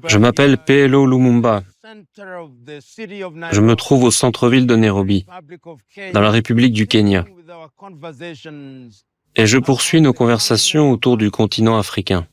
Je m'appelle P.L.O. Lumumba. Je me trouve au centre-ville de Nairobi, dans la République du Kenya, et je poursuis nos conversations autour du continent africain.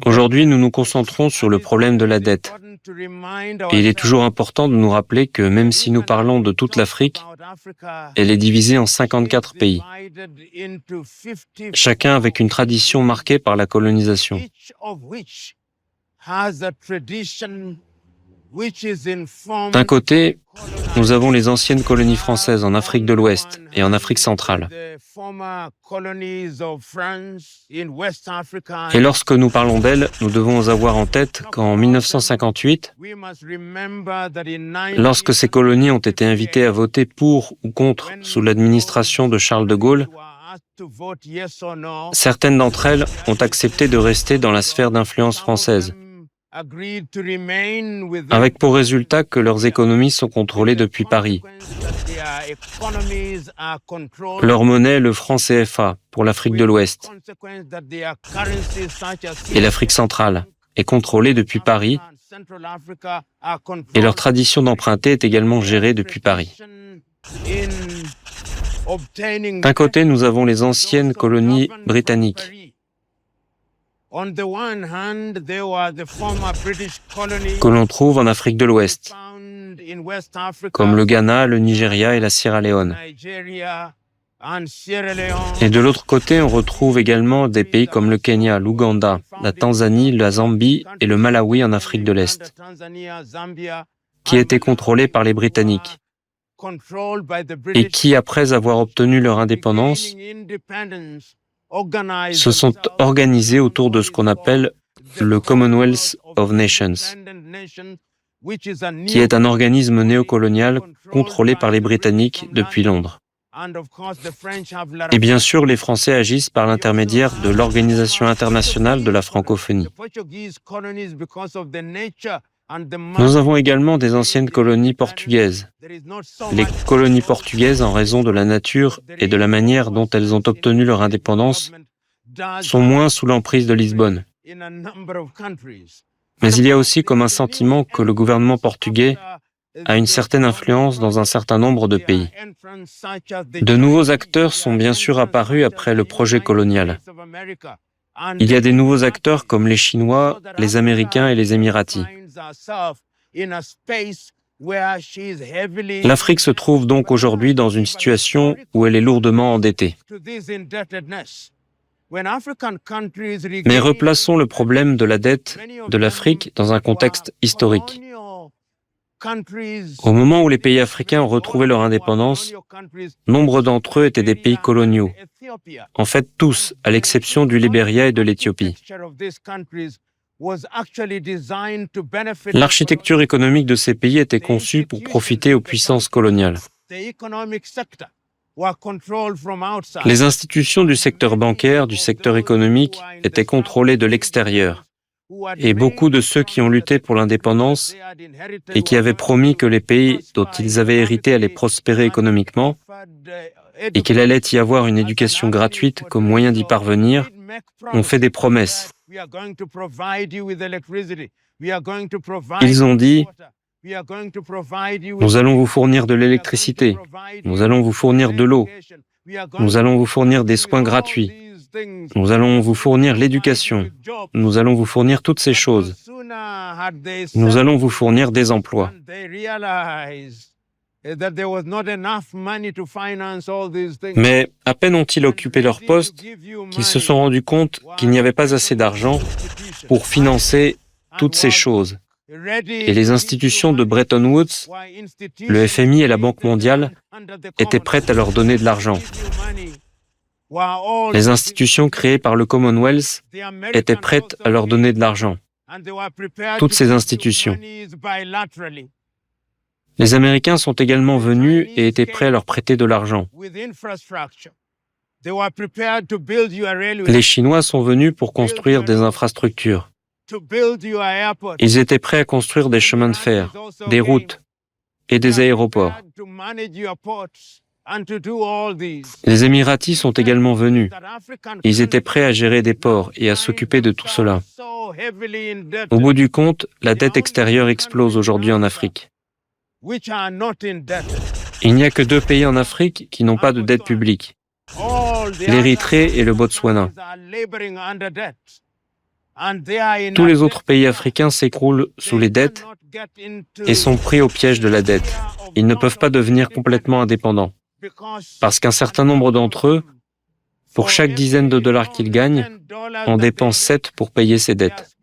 Aujourd'hui, nous nous concentrons sur le problème de la dette. Et il est toujours important de nous rappeler que même si nous parlons de toute l'Afrique, elle est divisée en 54 pays, chacun avec une tradition marquée par la colonisation. D'un côté, nous avons les anciennes colonies françaises en Afrique de l'Ouest et en Afrique centrale. Et lorsque nous parlons d'elles, nous devons avoir en tête qu'en 1958, lorsque ces colonies ont été invitées à voter pour ou contre sous l'administration de Charles de Gaulle, certaines d'entre elles ont accepté de rester dans la sphère d'influence française, avec pour résultat que leurs économies sont contrôlées depuis Paris. Leur monnaie, le franc CFA, pour l'Afrique de l'Ouest et l'Afrique centrale, est contrôlée depuis Paris, et leur tradition d'emprunter est également gérée depuis Paris. D'un côté, nous avons les anciennes colonies britanniques, que l'on trouve en Afrique de l'Ouest, comme le Ghana, le Nigeria et la Sierra Leone. Et de l'autre côté, on retrouve également des pays comme le Kenya, l'Ouganda, la Tanzanie, la Zambie et le Malawi en Afrique de l'Est, qui étaient contrôlés par les Britanniques et qui, après avoir obtenu leur indépendance, se sont organisés autour de ce qu'on appelle le Commonwealth of Nations, qui est un organisme néocolonial contrôlé par les Britanniques depuis Londres. Et bien sûr, les Français agissent par l'intermédiaire de l'Organisation internationale de la francophonie. Nous avons également des anciennes colonies portugaises. Les colonies portugaises, en raison de la nature et de la manière dont elles ont obtenu leur indépendance, sont moins sous l'emprise de Lisbonne. Mais il y a aussi comme un sentiment que le gouvernement portugais a une certaine influence dans un certain nombre de pays. De nouveaux acteurs sont bien sûr apparus après le projet colonial. Il y a des nouveaux acteurs comme les Chinois, les Américains et les Émiratis. L'Afrique se trouve donc aujourd'hui dans une situation où elle est lourdement endettée. Mais replaçons le problème de la dette de l'Afrique dans un contexte historique. Au moment où les pays africains ont retrouvé leur indépendance, nombre d'entre eux étaient des pays coloniaux. En fait, tous, à l'exception du Libéria et de l'Éthiopie. L'architecture économique de ces pays était conçue pour profiter aux puissances coloniales. Les institutions du secteur bancaire, du secteur économique, étaient contrôlées de l'extérieur. Et beaucoup de ceux qui ont lutté pour l'indépendance et qui avaient promis que les pays dont ils avaient hérité allaient prospérer économiquement et qu'il allait y avoir une éducation gratuite comme moyen d'y parvenir, ont fait des promesses. Ils ont dit « Nous allons vous fournir de l'électricité, nous allons vous fournir de l'eau, nous allons vous fournir des soins gratuits, nous allons vous fournir l'éducation, nous allons vous fournir toutes ces choses, nous allons vous fournir des emplois. » Mais à peine ont-ils occupé leur poste qu'ils se sont rendus compte qu'il n'y avait pas assez d'argent pour financer toutes ces choses. Et les institutions de Bretton Woods, le FMI et la Banque mondiale étaient prêtes à leur donner de l'argent. Les institutions créées par le Commonwealth étaient prêtes à leur donner de l'argent. Toutes ces institutions. Les Américains sont également venus et étaient prêts à leur prêter de l'argent. Les Chinois sont venus pour construire des infrastructures. Ils étaient prêts à construire des chemins de fer, des routes et des aéroports. Les Émiratis sont également venus. Ils étaient prêts à gérer des ports et à s'occuper de tout cela. Au bout du compte, la dette extérieure explose aujourd'hui en Afrique. Il n'y a que 2 pays en Afrique qui n'ont pas de dette publique, l'Érythrée et le Botswana. Tous les autres pays africains s'écroulent sous les dettes et sont pris au piège de la dette. Ils ne peuvent pas devenir complètement indépendants, parce qu'un certain nombre d'entre eux, pour chaque dizaine de dollars qu'ils gagnent, en dépensent 7 pour payer ces dettes.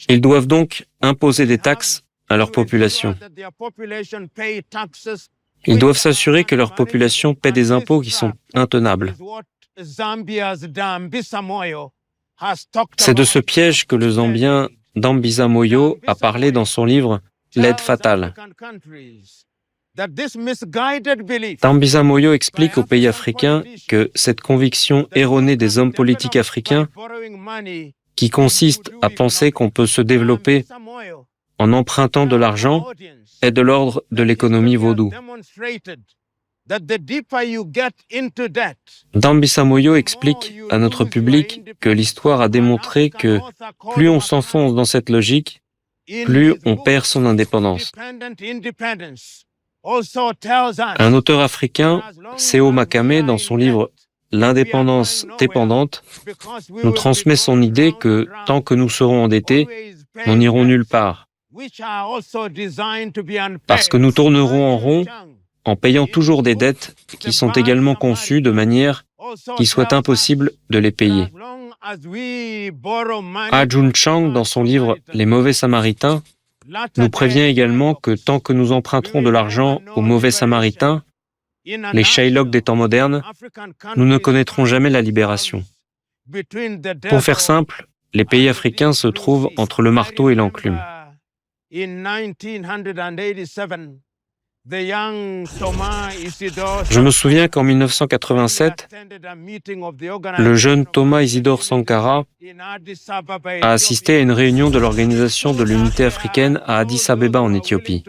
Ils doivent donc imposer des taxes à leur population. Ils doivent s'assurer que leur population paie des impôts qui sont intenables. C'est de ce piège que le Zambien Dambisa Moyo a parlé dans son livre « L'aide fatale ». Dambisa Moyo explique aux pays africains que cette conviction erronée des hommes politiques africains, qui consiste à penser qu'on peut se développer en empruntant de l'argent, est de l'ordre de l'économie vaudou. Dambisa Moyo explique à notre public que l'histoire a démontré que plus on s'enfonce dans cette logique, plus on perd son indépendance. Un auteur africain, Seo Makame, dans son livre « L'indépendance dépendante », nous transmet son idée que tant que nous serons endettés, nous n'irons nulle part, parce que nous tournerons en rond en payant toujours des dettes qui sont également conçues de manière qu'il soit impossible de les payer. Ajun Chang, dans son livre « Les mauvais samaritains », nous prévient également que tant que nous emprunterons de l'argent aux mauvais samaritains, les Shylocks des temps modernes, nous ne connaîtrons jamais la libération. Pour faire simple, les pays africains se trouvent entre le marteau et l'enclume. Je me souviens qu'en 1987, le jeune Thomas Isidore Sankara a assisté à une réunion de l'Organisation de l'Unité africaine à Addis Abeba en Éthiopie.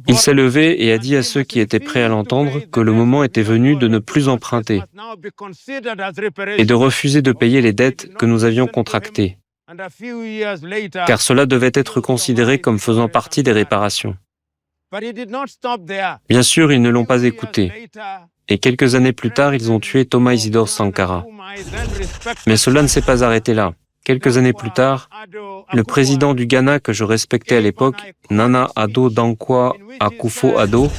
Il s'est levé et a dit à ceux qui étaient prêts à l'entendre que le moment était venu de ne plus emprunter et de refuser de payer les dettes que nous avions contractées, car cela devait être considéré comme faisant partie des réparations. Bien sûr, ils ne l'ont pas écouté, et quelques années plus tard, ils ont tué Thomas Isidore Sankara. Mais cela ne s'est pas arrêté là. Quelques années plus tard, le président du Ghana que je respectais à l'époque, Nana Addo Dankwa Akufo-Addo,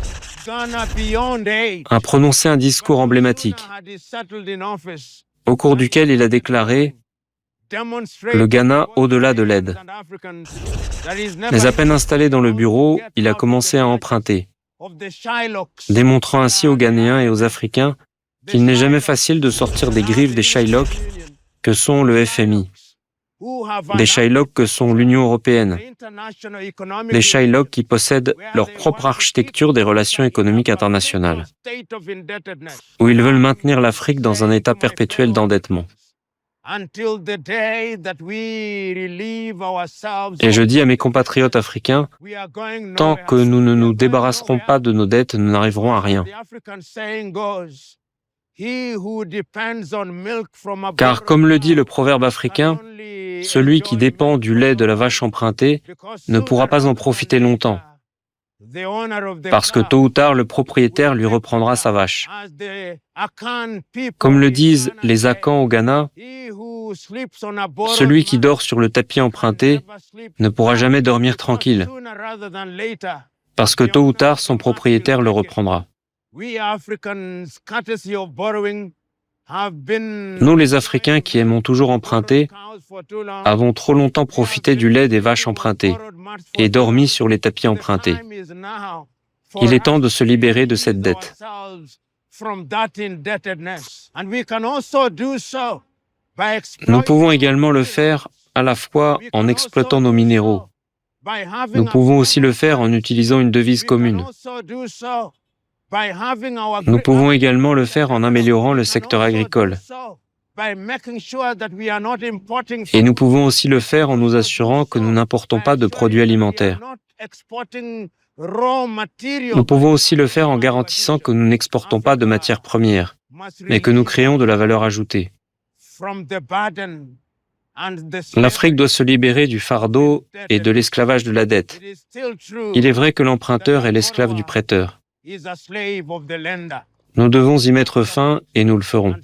a prononcé un discours emblématique, au cours duquel il a déclaré « Le Ghana au-delà de l'aide ». Mais à peine installé dans le bureau, il a commencé à emprunter, démontrant ainsi aux Ghanéens et aux Africains qu'il n'est jamais facile de sortir des griffes des Shylocks que sont le FMI, des Shylocks que sont l'Union européenne, des Shylocks qui possèdent leur propre architecture des relations économiques internationales, où ils veulent maintenir l'Afrique dans un état perpétuel d'endettement. Et je dis à mes compatriotes africains, tant que nous ne nous débarrasserons pas de nos dettes, nous n'arriverons à rien. Car comme le dit le proverbe africain, celui qui dépend du lait de la vache empruntée ne pourra pas en profiter longtemps, parce que tôt ou tard, le propriétaire lui reprendra sa vache. Comme le disent les Akans au Ghana, celui qui dort sur le tapis emprunté ne pourra jamais dormir tranquille, parce que tôt ou tard, son propriétaire le reprendra. Nous, les Africains qui aimons toujours emprunter, avons trop longtemps profité du lait des vaches empruntées et dormi sur les tapis empruntés. Il est temps de se libérer de cette dette. Nous pouvons également le faire à la fois en exploitant nos minéraux. Nous pouvons aussi le faire en utilisant une devise commune. Nous pouvons également le faire en améliorant le secteur agricole. Et nous pouvons aussi le faire en nous assurant que nous n'importons pas de produits alimentaires. Nous pouvons aussi le faire en garantissant que nous n'exportons pas de matières premières, mais que nous créons de la valeur ajoutée. L'Afrique doit se libérer du fardeau et de l'esclavage de la dette. Il est vrai que l'emprunteur est l'esclave du prêteur. Nous devons y mettre fin et nous le ferons.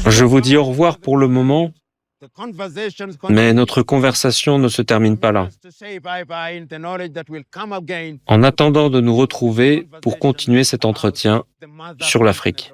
Je vous dis au revoir pour le moment, mais notre conversation ne se termine pas là. En attendant de nous retrouver pour continuer cet entretien sur l'Afrique.